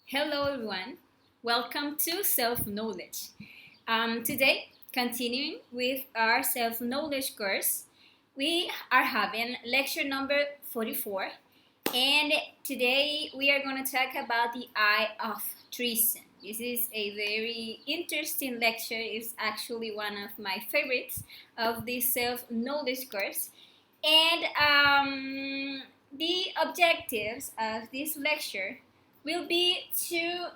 Hello, everyone. Welcome to Self-Knowledge. Today, continuing with our self-knowledge course, we are having lecture number 44, and today we are going to talk about the I of Treason. This is a very interesting lecture. It's actually one of my favorites of this self-knowledge course, and the objectives of this lecture will be to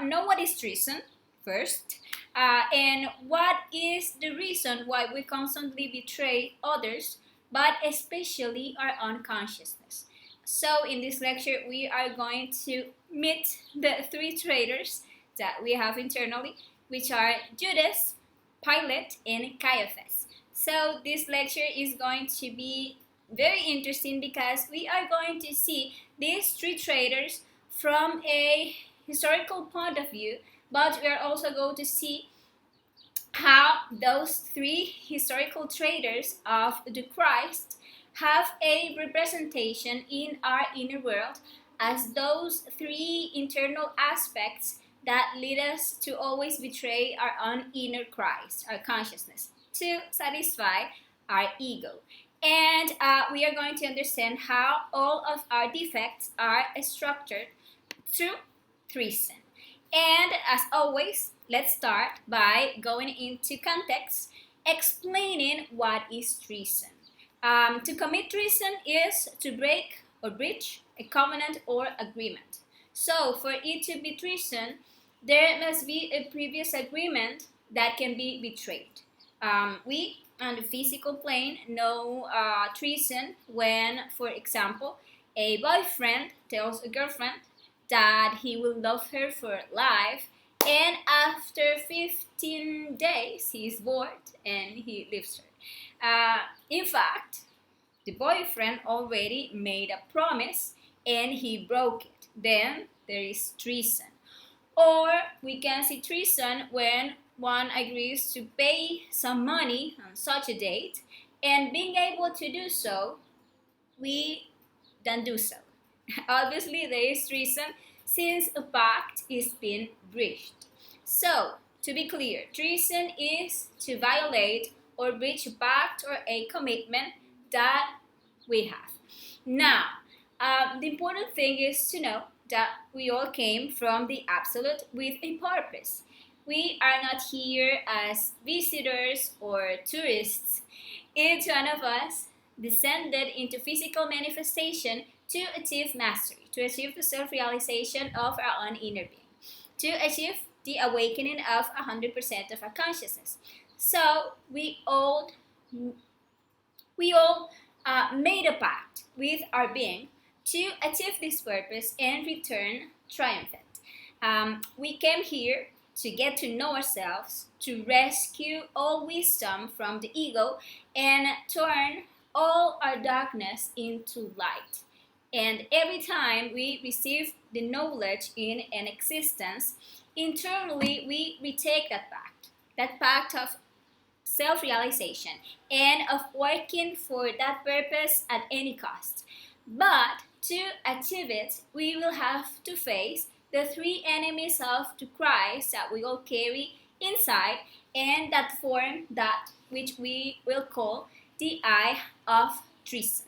know what is treason first, and what is the reason why we constantly betray others, but especially our unconsciousness. So, in this lecture, we are going to meet the three traitors that we have internally, which are Judas, Pilate, and Caiaphas. So, this lecture is going to be very interesting because we are going to see these three traitors from a historical point of view, but we are also going to see how those three historical traitors of the Christ have a representation in our inner world as those three internal aspects that lead us to always betray our own inner Christ, our consciousness, to satisfy our ego. And we are going to understand how all of our defects are structured through treason. And as always, let's start by going into context, explaining what is treason. To commit treason is to break or breach a covenant or agreement. So, for it to be treason, there must be a previous agreement that can be betrayed. We, on the physical plane, know treason when, for example, a boyfriend tells a girlfriend that he will love her for life, and after 15 days he is bored and he leaves her. In fact, the boyfriend already made a promise and he broke it. Then there is treason. Or we can see treason when one agrees to pay some money on such a date, and being able to do so, we don't do so. Obviously, there is treason since a pact is being breached. So, to be clear, treason is to violate or breach a pact or a commitment that we have. Now, the important thing is to know that we all came from the absolute with a purpose. We are not here as visitors or tourists. Each one of us descended into physical manifestation to achieve mastery, to achieve the self-realization of our own inner being, to achieve the awakening of 100% of our consciousness. So we all made a pact with our being to achieve this purpose and return triumphant. We came here to get to know ourselves, to rescue all wisdom from the ego, and turn all our darkness into light. And every time we receive the knowledge in an existence, internally we retake that pact of self-realization and of working for that purpose at any cost. But to achieve it, we will have to face the three enemies of the Christ that we all carry inside, and that form that which we will call the I of Treason.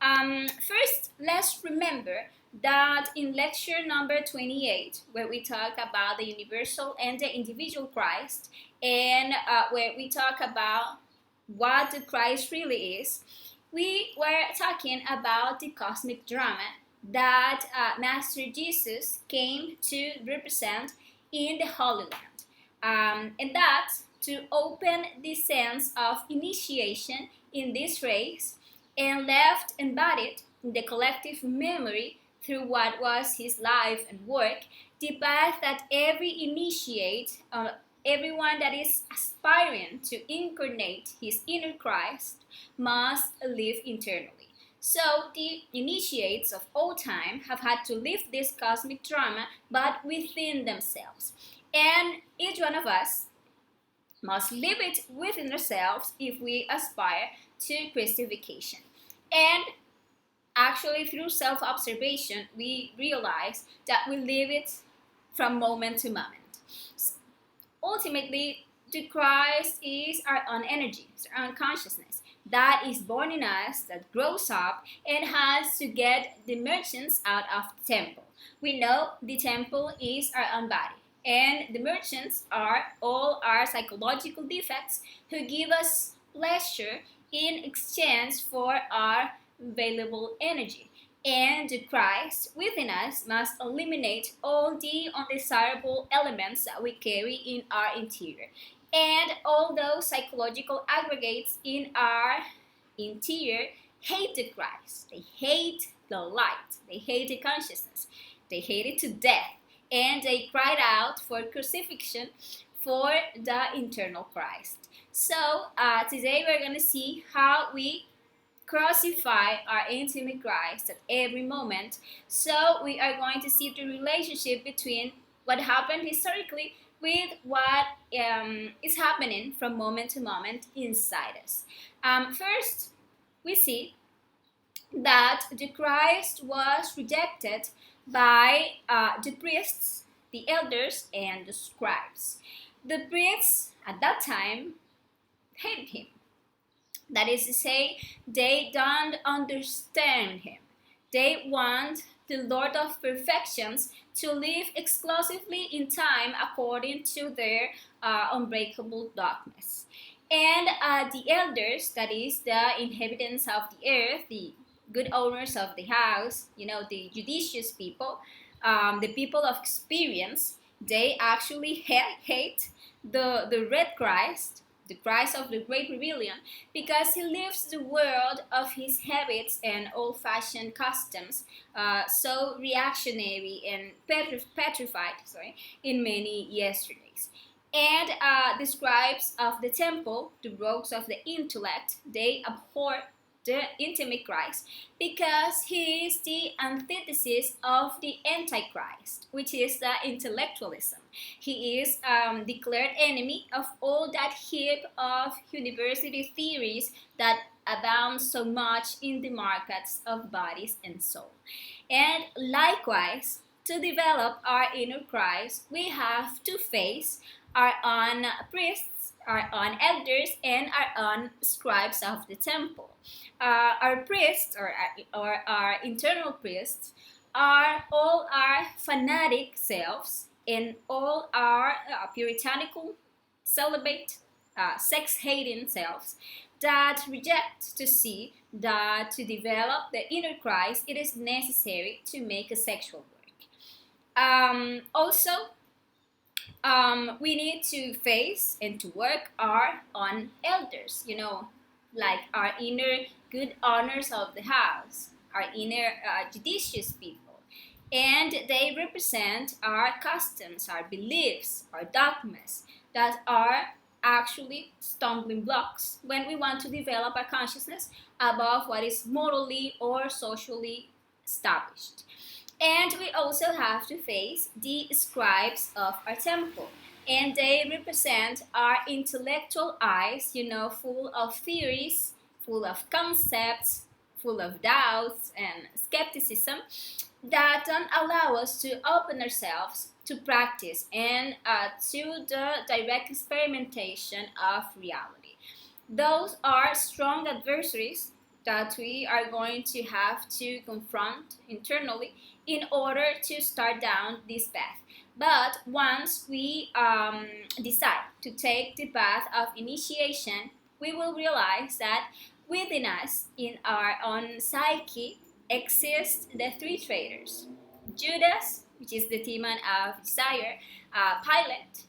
First, let's remember that in lecture number 28, where we talk about the universal and the individual Christ, and where we talk about what the Christ really is, we were talking about the cosmic drama that Master Jesus came to represent in the Holy Land. And that to open the sense of initiation in this race and left embodied in the collective memory through what was his life and work, the path that every initiate, everyone that is aspiring to incarnate his inner Christ must live internally. So the initiates of all time have had to live this cosmic drama, but within themselves. And each one of us must live it within ourselves if we aspire to Christification. And actually, through self-observation, we realize that we live it from moment to moment. Ultimately, the Christ is our own energy, it's our own consciousness that is born in us, that grows up, and has to get the merchants out of the temple. We know the temple is our own body, and the merchants are all our psychological defects who give us pleasure in exchange for our valuable energy. And the Christ within us must eliminate all the undesirable elements that we carry in our interior. And all those psychological aggregates in our interior hate the Christ. They hate the light. They hate the consciousness. They hate it to death. And they cried out for crucifixion for the internal Christ. So today we're going to see how we crucify our intimate Christ at every moment. So we are going to see the relationship between what happened historically with what is happening from moment to moment inside us. First, we see that the Christ was rejected by the priests, the elders, and the scribes. The priests at that time hated him. That is to say, they don't understand him. They want the Lord of perfections to live exclusively in time according to their unbreakable dogmas. And the elders, that is the inhabitants of the earth, the good owners of the house, the judicious people, the people of experience, they actually hate the red Christ, the Christ of the Great Rebellion, because he leaves the world of his habits and old-fashioned customs, so reactionary and petrified in many yesterdays. And the scribes of the temple, the rogues of the intellect, they abhor the intimate Christ because he is the antithesis of the Antichrist, which is the intellectualism. He is declared enemy of all that heap of university theories that abound so much in the markets of bodies and soul. And likewise, to develop our inner Christ, we have to face our own priests, our own elders, and our own scribes of the temple. Our priests, or our internal priests, are all our fanatic selves and all our puritanical, celibate, sex-hating selves that reject to see that to develop the inner Christ, it is necessary to make a sexual work. Also, we need to face and to work our own elders, like our inner good owners of the house, our inner judicious people. And they represent our customs, our beliefs, our dogmas that are actually stumbling blocks when we want to develop our consciousness above what is morally or socially established. And we also have to face the scribes of our temple. And they represent our intellectual eyes, full of theories, full of concepts, full of doubts and skepticism that don't allow us to open ourselves to practice and to the direct experimentation of reality. Those are strong adversaries that we are going to have to confront internally in order to start down this path. But once we decide to take the path of initiation, we will realize that within us, in our own psyche, exist the three traitors. Judas, which is the demon of desire, Pilate,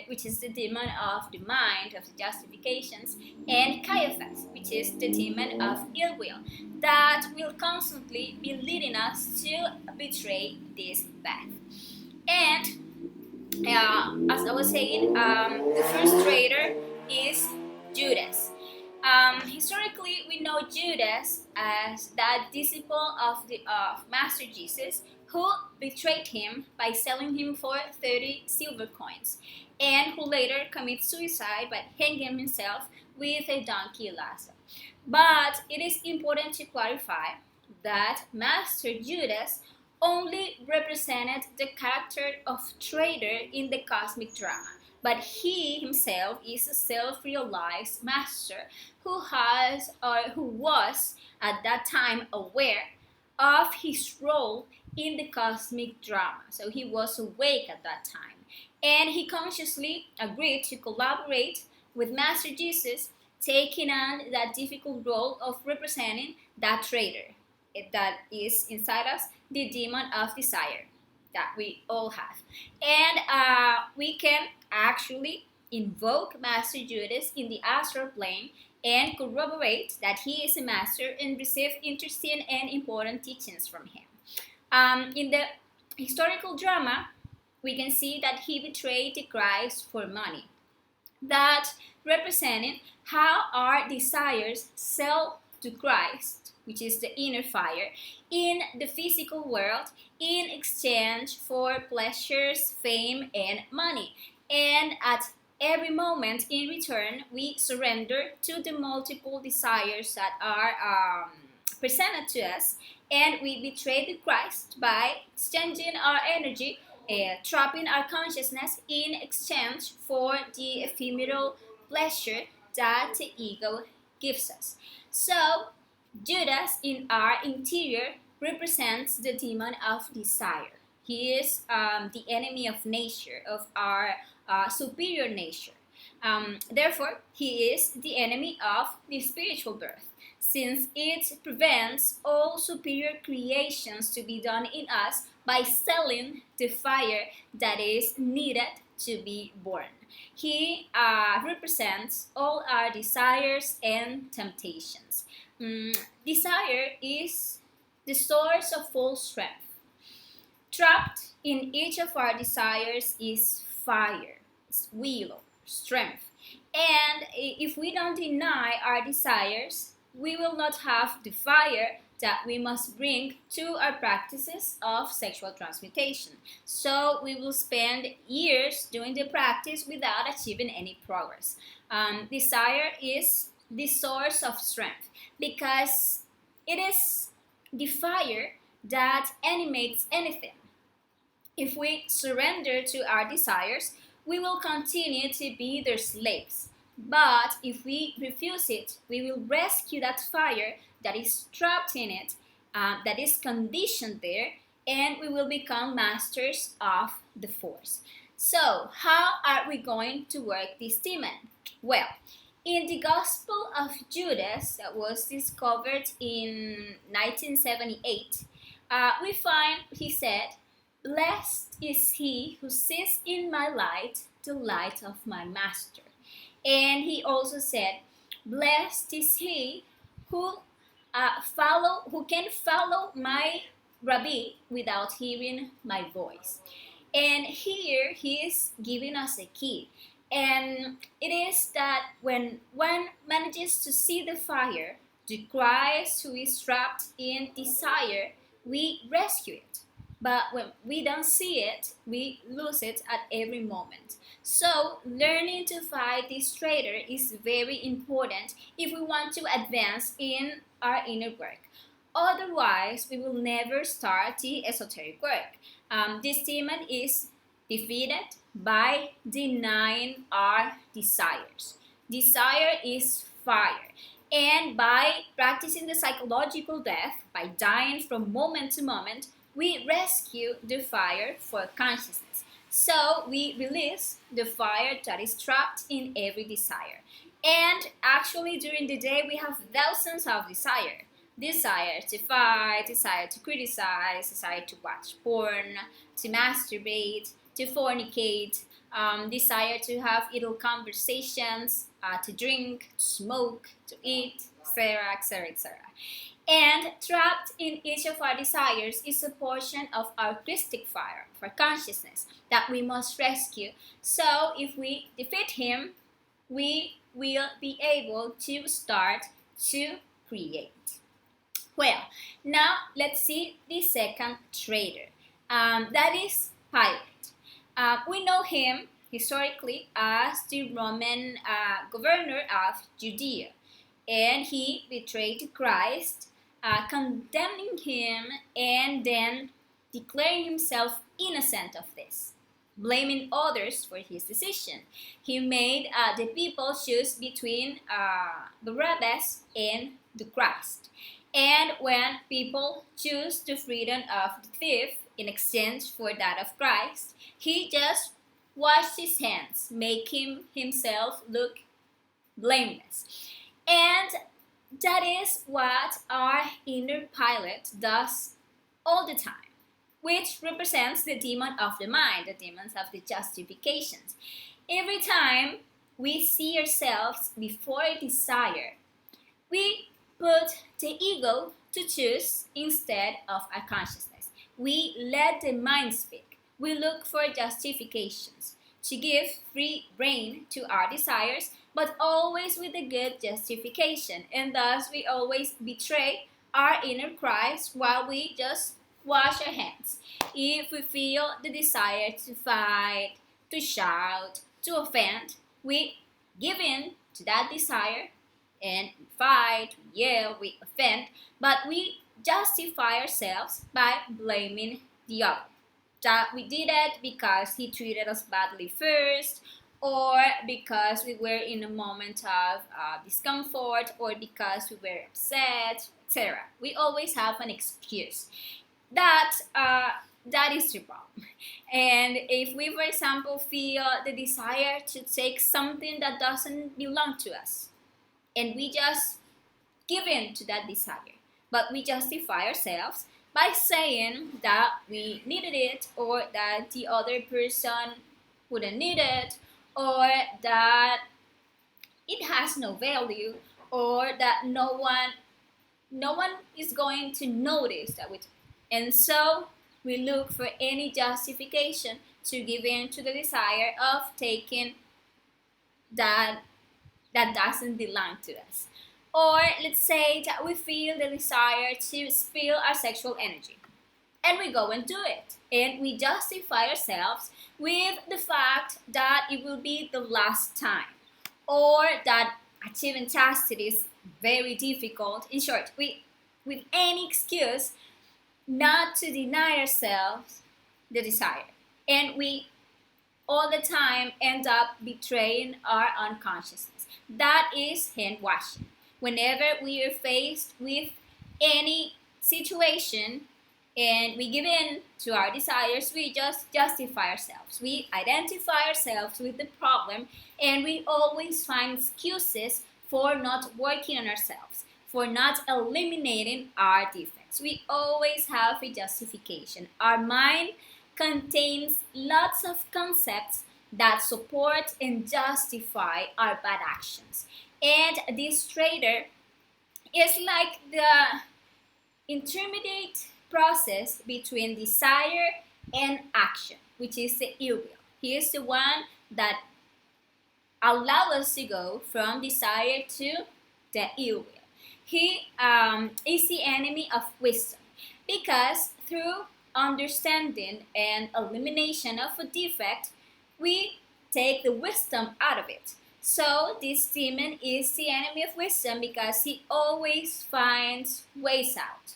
which is the demon of the mind, of the justifications, and Caiaphas, which is the demon of ill will, that will constantly be leading us to betray this path. And as I was saying, the first traitor is Judas. Historically, we know Judas as that disciple of Master Jesus who betrayed him by selling him for 30 silver coins, and who later commits suicide by hanging himself with a donkey lasso. But it is important to clarify that Master Judas only represented the character of traitor in the cosmic drama. But he himself is a self-realized master who has or who was at that time aware of his role in the cosmic drama. So he was awake at that time. And he consciously agreed to collaborate with Master Jesus, taking on that difficult role of representing that traitor that is inside us, the demon of desire that we all have. And we can actually invoke Master Judas in the astral plane and corroborate that he is a master and receive interesting and important teachings from him. In the historical drama, we can see that he betrayed the Christ for money, that representing how our desires sell to Christ, which is the inner fire, in the physical world in exchange for pleasures, fame, and money. And at every moment in return, we surrender to the multiple desires that are presented to us, and we betray the Christ by exchanging our energy, trapping our consciousness in exchange for the ephemeral pleasure that the ego gives us. So, Judas in our interior represents the demon of desire. He is the enemy of nature, of our superior nature. Therefore, he is the enemy of the spiritual birth, since it prevents all superior creations to be done in us by selling the fire that is needed to be born. He represents all our desires and temptations. Desire is the source of all strength. Trapped in each of our desires is fire, it's will, strength. And if we don't deny our desires, we will not have the fire that we must bring to our practices of sexual transmutation. So we will spend years doing the practice without achieving any progress. Desire is the source of strength because it is the fire that animates anything. If we surrender to our desires, we will continue to be their slaves. But if we refuse it, we will rescue that fire that is trapped in it, that is conditioned there, and we will become masters of the force. So, how are we going to work this demon? Well, in the Gospel of Judas, that was discovered in 1978, we find he said, "Blessed is he who sees in my light the light of my master." And he also said, "Blessed is he who can follow my Rabbi without hearing my voice." And here he is giving us a key. And it is that when one manages to see the fire, the Christ who is trapped in desire, we rescue it. But when we don't see it, we lose it at every moment. So, learning to fight this traitor is very important if we want to advance in our inner work. Otherwise, we will never start the esoteric work. This demon is defeated by denying our desires. Desire is fire. And by practicing the psychological death, by dying from moment to moment, we rescue the fire for consciousness. So we release the fire that is trapped in every desire. And actually during the day we have thousands of desire. Desire to fight, desire to criticize, desire to watch porn, to masturbate, to fornicate, desire to have idle conversations, to drink, to smoke, to eat, etc., etc., etc. And trapped in each of our desires is a portion of our Christic fire, of our consciousness, that we must rescue. So if we defeat him, we will be able to start to create. Well, now let's see the second traitor. That is Pilate. We know him historically as the Roman governor of Judea. And he betrayed Christ, condemning him and then declaring himself innocent of this, blaming others for his decision. He made the people choose between Barabbas and the Christ. And when people choose the freedom of the thief in exchange for that of Christ, he just washed his hands, making himself look blameless. And that is what our inner Pilate does all the time, which represents the demon of the mind, the demons of the justifications. Every time we see ourselves before a desire, we put the ego to choose instead of our consciousness. We let the mind speak. We look for justifications to give free rein to our desires, but always with a good justification. And thus we always betray our inner Christ while we just wash our hands. If we feel the desire to fight, to shout, to offend, we give in to that desire and we fight, we yell, we offend, but we justify ourselves by blaming the other. That we did it because he treated us badly first, or because we were in a moment of discomfort, or because we were upset, etc. We always have an excuse. That is the problem. And if we, for example, feel the desire to take something that doesn't belong to us, and we just give in to that desire, but we justify ourselves by saying that we needed it, or that the other person wouldn't need it, or that it has no value, or that no one is going to notice that we. And so we look for any justification to give in to the desire of taking that doesn't belong to us. Or let's say that we feel the desire to spill our sexual energy, and we go and do it, and we justify ourselves with the fact that it will be the last time, or that achieving chastity is very difficult. In short, with any excuse not to deny ourselves the desire, and we all the time end up betraying our unconsciousness. That is hand washing. Whenever we are faced with any situation and we give in to our desires, we just justify ourselves. We identify ourselves with the problem, and we always find excuses for not working on ourselves, for not eliminating our defects. We always have a justification. Our mind contains lots of concepts that support and justify our bad actions. And this traitor is like the intermediate process between desire and action, which is the ill will. He is the one that allows us to go from desire to the ill will. He is the enemy of wisdom, because through understanding and elimination of a defect, we take the wisdom out of it. So this demon is the enemy of wisdom because he always finds ways out,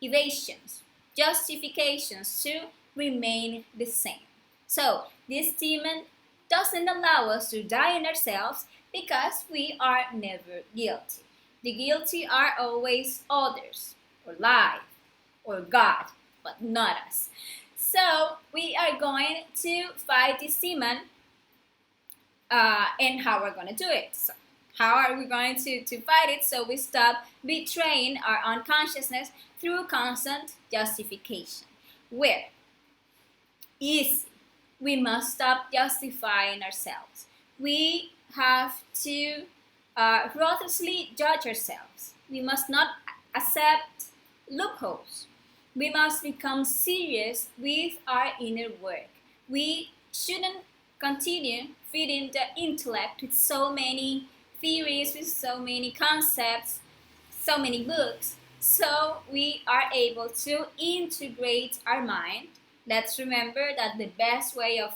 evasions, justifications to remain the same. So this demon doesn't allow us to die in ourselves because we are never guilty. The guilty are always others, or life, or God, but not us. So we are going to fight this demon, and how we're going to do it. So how are we going to fight it? So we stop betraying our unconsciousness through constant justification. Where? Easy. We must stop justifying ourselves. We have to ruthlessly judge ourselves. We must not accept loopholes. We must become serious with our inner work. We shouldn't continue feeding the intellect with so many theories, with so many concepts, so many books, so we are able to integrate our mind. Let's remember that the best way of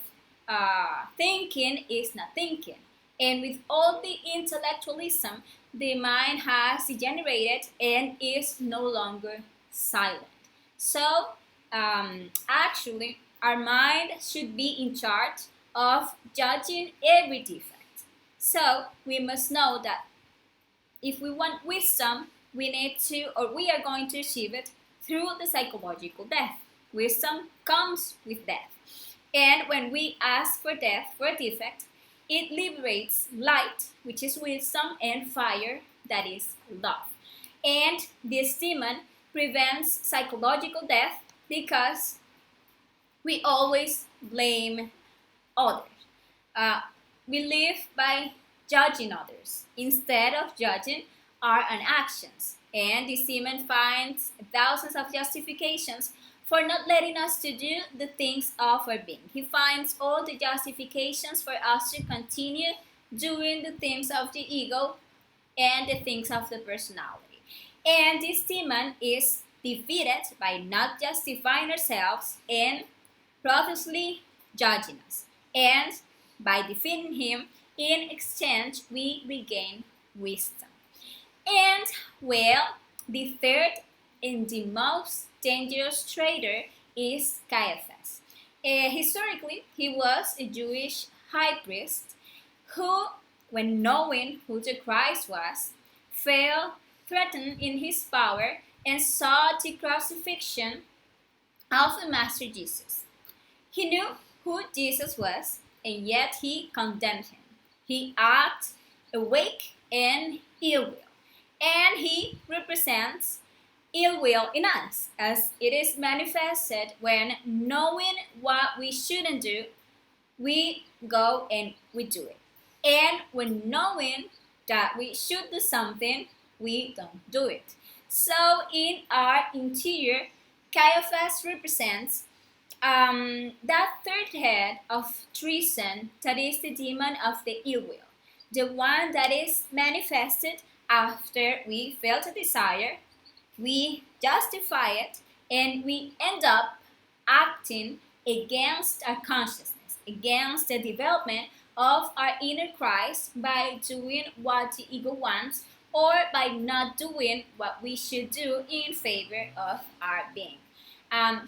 thinking is not thinking. And with all the intellectualism, the mind has degenerated and is no longer silent. So Actually, our mind should be in charge of judging every defect. So we must know that if we want wisdom, we need to, or we are going to achieve it through the psychological death. Wisdom comes with death. And when we ask for death, for a defect, it liberates light, which is wisdom, and fire, that is love. And this demon prevents psychological death because we always blame others. Uh, we live by judging others instead of judging our own actions. And this demon finds thousands of justifications for not letting us to do the things of our being. He finds all the justifications for us to continue doing the things of the ego and the things of the personality. And this demon is defeated by not justifying ourselves and ruthlessly judging us. And by defeating him, in exchange, we regain wisdom. And, well, the third and the most dangerous traitor is Caiaphas. Historically, he was a Jewish high priest who, when knowing who the Christ was, felt threatened in his power and sought the crucifixion of the Master Jesus. He knew who Jesus was, and yet he condemned him. He acted awake and ill will, and he represents ill will in us, as it is manifested when, knowing what we shouldn't do, we go and we do it. And when knowing that we should do something, we don't do it. So in our interior, Caiaphas represents that third head of treason, that is the demon of the ill will, the one that is manifested after we felt a desire, we justify it, and we end up acting against our consciousness, against the development of our inner Christ by doing what the ego wants or by not doing what we should do in favor of our being.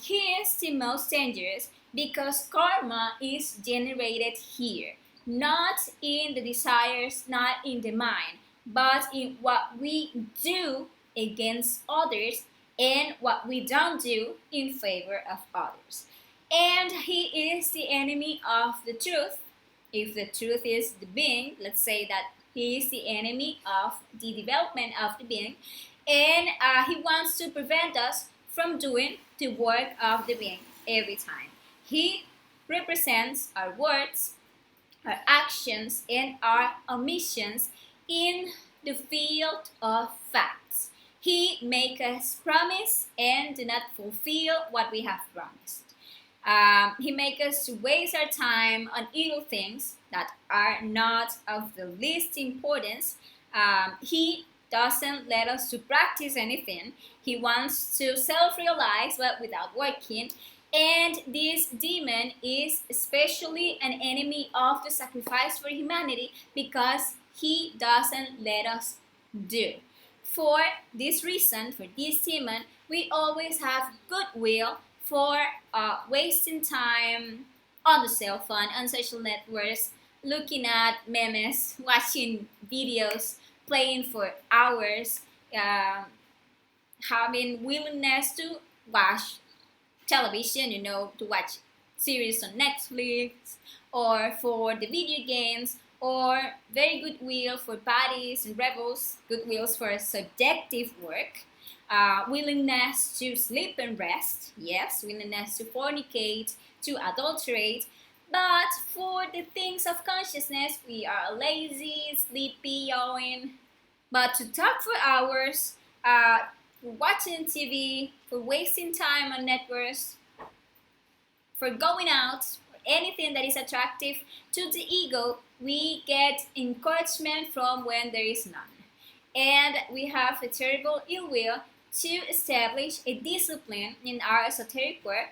He is the most dangerous because karma is generated here, not in the desires, not in the mind, but in what we do against others and what we don't do in favor of others. And he is the enemy of the truth. If the truth is the being, let's say that he is the enemy of the development of the being, and he wants to prevent us from doing the work of the being every time. He represents our words, our actions, and our omissions in the field of facts. He makes us promise and do not fulfill what we have promised. He makes us waste our time on evil things that are not of the least importance. He doesn't let us to practice anything. He wants to self-realize but without working. And this demon is especially an enemy of the sacrifice for humanity because he doesn't let us do. For this reason, for this demon, we always have goodwill for wasting time on the cell phone, on social networks, looking at memes, watching videos, playing for hours, having willingness to watch television, to watch series on Netflix, or for the video games, or very goodwill for parties and rebels, goodwills for subjective work, willingness to sleep and rest, yes, willingness to fornicate, to adulterate, but for the things of consciousness, we are lazy, sleepy, yawning. But to talk for hours, for watching TV, for wasting time on networks, for going out, for anything that is attractive to the ego, we get encouragement from when there is none. And we have a terrible ill will to establish a discipline in our esoteric work,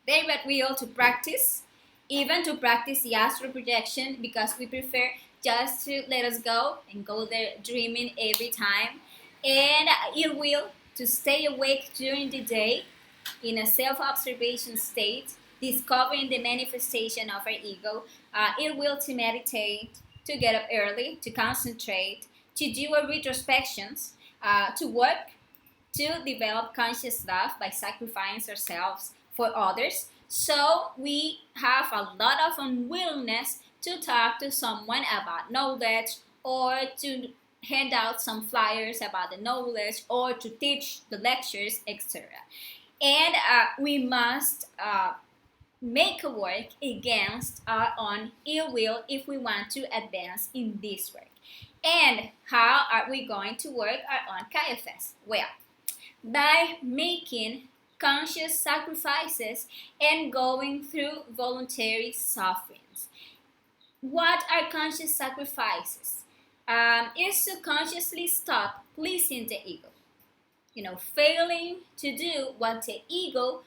very bad will to practice, even to practice the astral projection, because we prefer just to let us go and go there dreaming every time, and ill will to stay awake during the day in a self-observation state, discovering the manifestation of our ego, ill will to meditate, to get up early, to concentrate, to do our retrospections, to work, to develop conscious love by sacrificing ourselves for others. So we have a lot of unwillingness to talk to someone about knowledge, or to hand out some flyers about the knowledge, or to teach the lectures, etc. And we must make a work against our own ill will if we want to advance in this work. And how are we going to work our own Caiaphas? Well, by making conscious sacrifices and going through voluntary sufferings. What are conscious sacrifices? Is to consciously stop pleasing the ego. Failing to do what the ego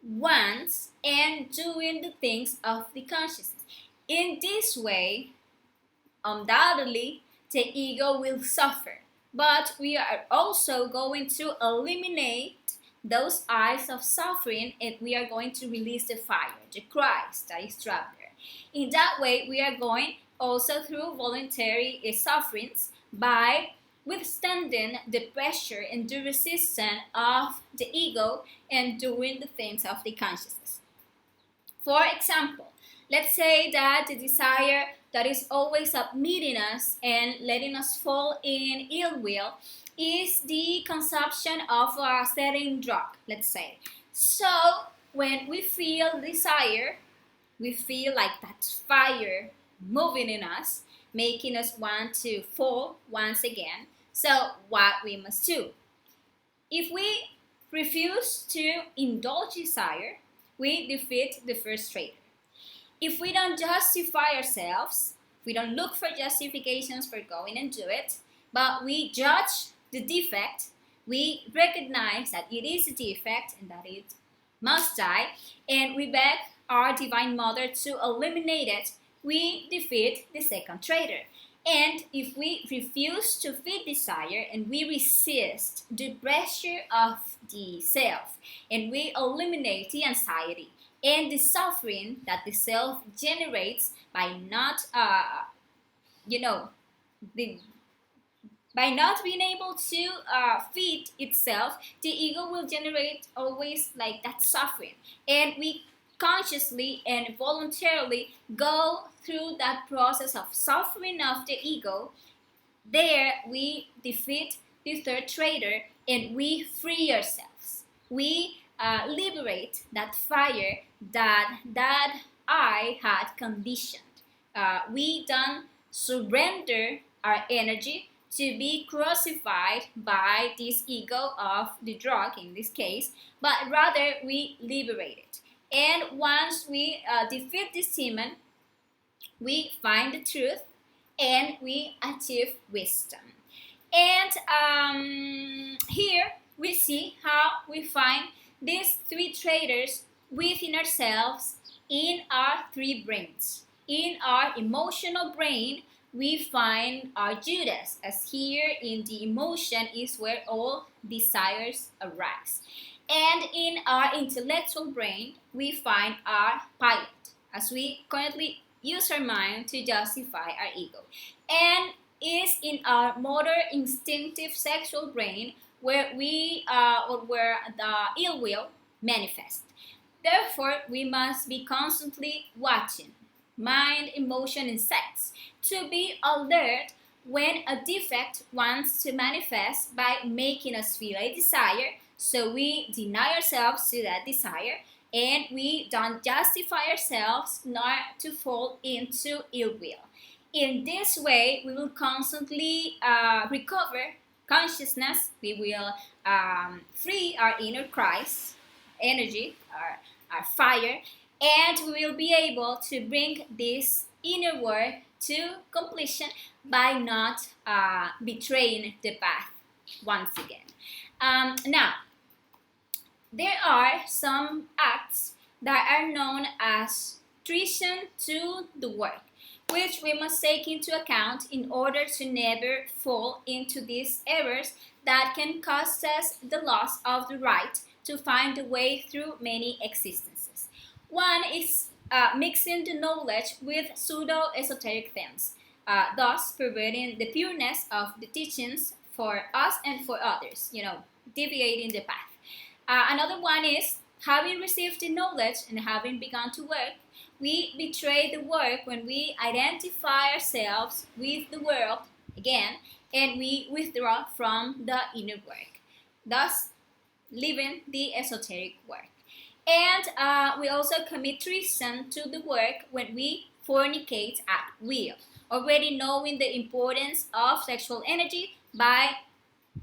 wants and doing the things of the consciousness. In this way, undoubtedly, the ego will suffer. But we are also going to eliminate those eyes of suffering, and we are going to release the fire, the Christ that is trapped there. In that way, we are going also through voluntary sufferings by withstanding the pressure and the resistance of the ego and doing the things of the consciousness. For example, let's say that the desire that is always meeting us and letting us fall in ill will is the consumption of a certain drug, let's say. So when we feel desire, we feel like that fire moving in us, making us want to fall once again. So what we must do? If we refuse to indulge desire, we defeat the first traitor. If we don't justify ourselves, we don't look for justifications for going and do it, but we judge the defect, we recognize that it is a defect and that it must die, and we beg our Divine Mother to eliminate it, we defeat the second traitor. And if we refuse to feed desire and we resist the pressure of the self, and we eliminate the anxiety and the suffering that the self generates by not, by not being able to feed itself, the ego will generate always like that suffering. And we consciously and voluntarily go through that process of suffering of the ego. There we defeat the third traitor and we free ourselves. We liberate that fire that I had conditioned. We don't surrender our energy to be crucified by this ego of the drug in this case, but rather we liberate it. And once we defeat this demon, we find the truth and we achieve wisdom. And here we see how we find these three traitors within ourselves in our three brains. In our emotional brain, we find our Judas, as here in the emotion is where all desires arise. And in our intellectual brain, we find our pilot, as we currently use our mind to justify our ego. And is in our motor instinctive sexual brain where where the ill will manifests. Therefore, we must be constantly watching mind, emotion, and sex to be alert when a defect wants to manifest by making us feel a desire. So we deny ourselves to that desire and we don't justify ourselves not to fall into ill will. In this way, we will constantly recover consciousness. We will free our inner Christ energy, our fire, and we will be able to bring this inner work to completion by not betraying the path once again. Now, there are some acts that are known as treason to the work, which we must take into account in order to never fall into these errors that can cost us the loss of the right to find a way through many existences. One is mixing the knowledge with pseudo-esoteric themes, thus perverting the pureness of the teachings for us and for others, deviating the path. Another one is having received the knowledge and having begun to work, we betray the work when we identify ourselves with the world again and we withdraw from the inner work, thus leaving the esoteric work. And we also commit treason to the work when we fornicate at will, already knowing the importance of sexual energy. By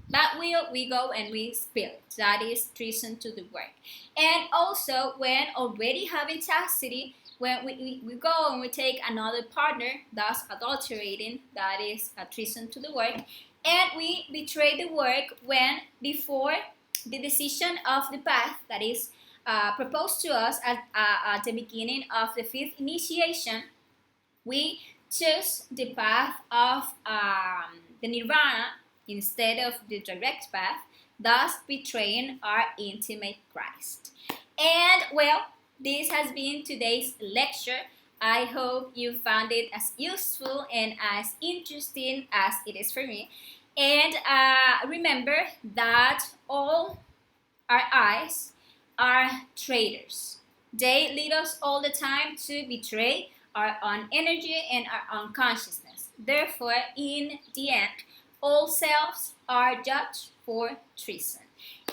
that will we go and we spill it. That is treason to the work. And also when already having chastity, when we go and we take another partner, thus adulterating, that is a treason to the work. And we betray the work when before the decision of the path, that is proposed to us at the beginning of the fifth initiation, we choose the path of the nirvana instead of the direct path, thus betraying our intimate Christ. And well, this has been today's lecture. I hope you found it as useful and as interesting as it is for me. And remember that all our eyes are traitors. They lead us all the time to betray our own energy and our own consciousness. Therefore, in the end, all selves are judged for treason.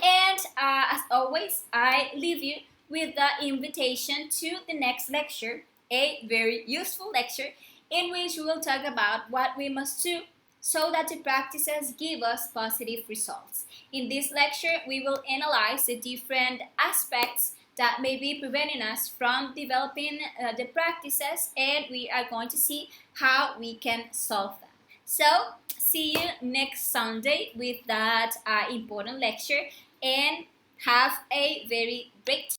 And as always, I leave you with the invitation to the next lecture, a very useful lecture in which we will talk about what we must do so that the practices give us positive results. In this lecture, we will analyze the different aspects that may be preventing us from developing the practices, and we are going to see how we can solve them. So, see you next Sunday with that important lecture, and have a very great